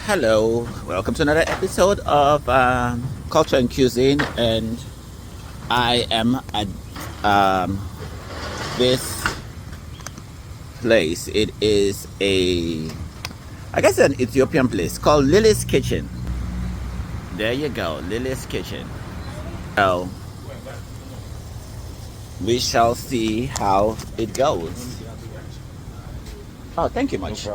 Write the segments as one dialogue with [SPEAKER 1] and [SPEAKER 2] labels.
[SPEAKER 1] Hello, welcome to another episode of Culture and Cuisine, and I am at this place. It is I guess an Ethiopian place called Lily's Kitchen. There you go, Lily's Kitchen. So we shall see how it goes. Oh, thank you much.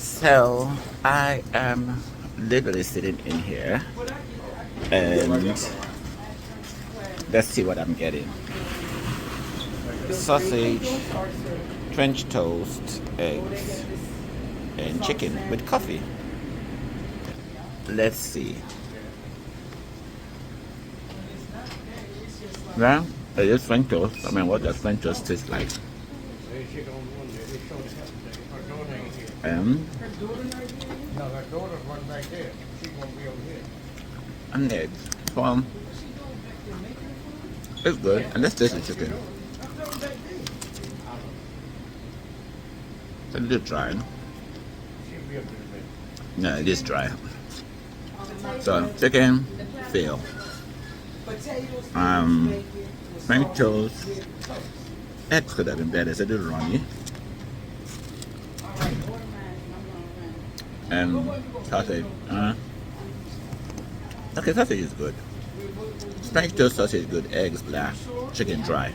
[SPEAKER 1] So I am literally sitting in here, and let's see what I'm getting. Sausage, French toast, eggs, and chicken with coffee. Let's see. Well, it is French toast. I mean, what does French toast taste like? And eggs. So, it's good. And let's taste the chicken. It's a little dry. No, it is dry. So, chicken, fail. French toast. Eggs could have been better. It's a little runny. And sausage. Okay, sausage is good. French toast sausage is good. Eggs black. Chicken dry.